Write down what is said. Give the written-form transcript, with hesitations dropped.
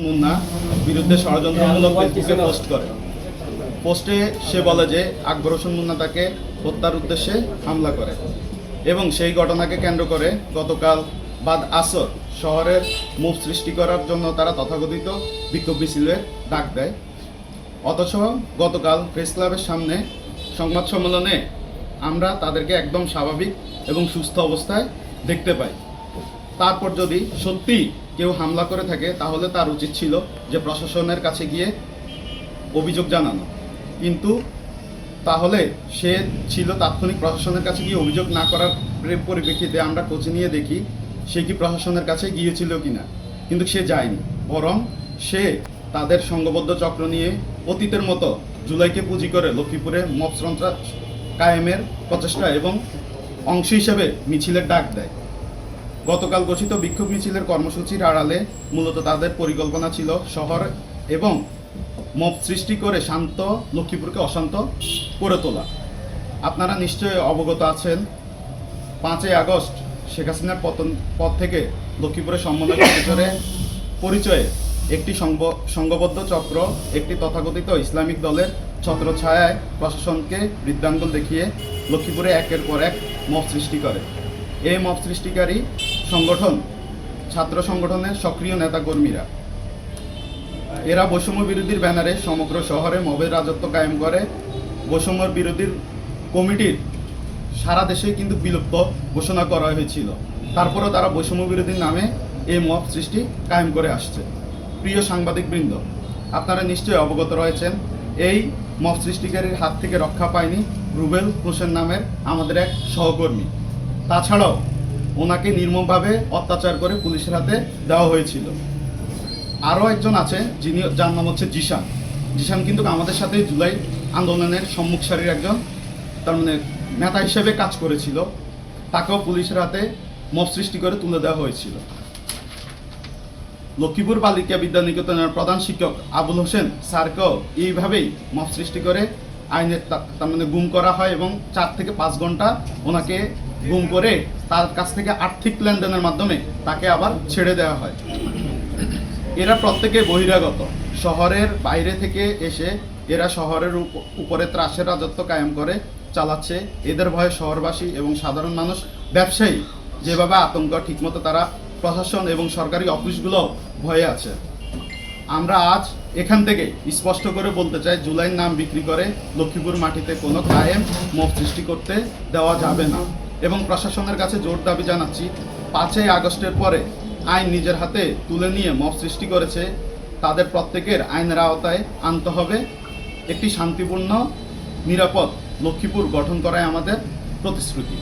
মুন্না বিরুদ্ধে ষড়যন্ত্রমূলক ফেসবুকে পোস্ট করে। পোস্টে সে বলে যে আকবর হোসেন মুন্না তাকে হত্যার উদ্দেশ্যে হামলা করে এবং সেই ঘটনাকে কেন্দ্র করে গতকাল বাদ আসর শহরের মুভ সৃষ্টি করার জন্য তারা তথাকথিত বিক্ষোভ মিছিলের ডাক দেয়। অথচ গতকাল প্রেস ক্লাবের সামনে সংবাদ সম্মেলনে আমরা তাদেরকে একদম স্বাভাবিক এবং সুস্থ অবস্থায় দেখতে পাই। তারপর যদি সত্যি কেউ হামলা করে থাকে তাহলে তার উচিত ছিল যে প্রশাসনের কাছে গিয়ে অভিযোগ জানানো, কিন্তু তাহলে সে ছিল তাৎক্ষণিক প্রশাসনের কাছে গিয়ে অভিযোগ না করার পরিপ্রেক্ষিতে আমরা খোঁজ নিয়ে দেখি সে কি প্রশাসনের কাছে গিয়েছিল কিনা, কিন্তু সে যায়নি। বরং সে তাদের সংঘবদ্ধ চক্র নিয়ে অতীতের মতো জুলাইকে পুঁজি করে লক্ষ্মীপুরে মব সন্ত্রাস কায়েমের প্রচেষ্টা এবং অংশ হিসেবে মিছিলের ডাক দেয়। গতকাল ঘোষিত বিক্ষোভ মিছিলের কর্মসূচির আড়ালে মূলত তাদের পরিকল্পনা ছিল শহর এবং মব সৃষ্টি করে শান্ত লক্ষ্মীপুরকে অশান্ত করে তোলা। আপনারা নিশ্চয়ই অবগত আছেন, 5ই আগস্ট শেখ হাসিনার পতন পর থেকে লক্ষ্মীপুরের সমন্বয় পরিচয়ে একটি সংঘবদ্ধ চক্র একটি তথাকথিত ইসলামিক দলের ছত্রছায়ায় প্রশাসনকে বৃদ্ধাঙ্গুল দেখিয়ে লক্ষ্মীপুরে একের পর এক মব সৃষ্টি করে। এই মব সৃষ্টিকারী সংগঠন ছাত্র সংগঠনের সক্রিয় নেতাকর্মীরা। এরা বৈষম্য বিরোধীর ব্যানারে সমগ্র শহরে মবের রাজত্ব কায়েম করে। বৈষম্য বিরোধীর কমিটির সারা দেশে কিন্তু বিলুপ্ত ঘোষণা করা হয়েছিল, তারপরেও তারা বৈষম্য বিরোধীর নামে এই মব সৃষ্টি কায়েম করে আসছে। প্রিয় সাংবাদিকবৃন্দ, আপনারা নিশ্চয়ই অবগত রয়েছেন এই মব সৃষ্টিকারীর হাত থেকে রক্ষা পায়নি রুবেল হোসেন নামের আমাদের এক সহকর্মী। তাছাড়াও ওনাকে নির্মমভাবে অত্যাচার করে পুলিশের হাতে দেওয়া হয়েছিল। আরও একজন আছে যার নাম হচ্ছে জিশান। জিশান কিন্তু আমাদের সাথে জুলাই আন্দোলনের সম্মুখ সারির একজন তার নেতা হিসেবে কাজ করেছিল। তাকেও পুলিশের হাতে মব সৃষ্টি করে তুলে দেওয়া হয়েছিল। লক্ষ্মীপুর বালিকা বিদ্যানিকেতনের প্রধান শিক্ষক আবুল হোসেন স্যারকেও এইভাবেই মব সৃষ্টি করে আইনের গুম করা হয় এবং 4 থেকে 5 ঘন্টা ওনাকে গুম করে তার কাছ থেকে আর্থিক লেনদেনের মাধ্যমে তাকে আবার ছেড়ে দেওয়া হয়। এরা প্রত্যেকে বহিরাগত, শহরের বাইরে থেকে এসে এরা শহরের উপরে ত্রাসের রাজত্ব কায়েম করে চালাচ্ছে। এদের ভয়ে শহরবাসী এবং সাধারণ মানুষ, ব্যবসায়ী যেভাবে আতঙ্ক, ঠিকমতো তারা প্রশাসন এবং সরকারি অফিসগুলো ভয়ে আছে। আমরা আজ এখান থেকে স্পষ্ট করে বলতে চাই, জুলাইয়ের নাম বিক্রি করে লক্ষ্মীপুর মাটিতে কোনো কায়েম মব সৃষ্টি করতে দেওয়া যাবে না এবং প্রশাসনের কাছে জোর দাবি জানাচ্ছি, 5ই আগস্টের পরে আইন নিজের হাতে তুলে নিয়ে মব সৃষ্টি করেছে তাদের প্রত্যেকের আইনের আওতায় আনতে হবে। একটি শান্তিপূর্ণ নিরাপদ লক্ষ্মীপুর গঠন করাই আমাদের প্রতিশ্রুতি।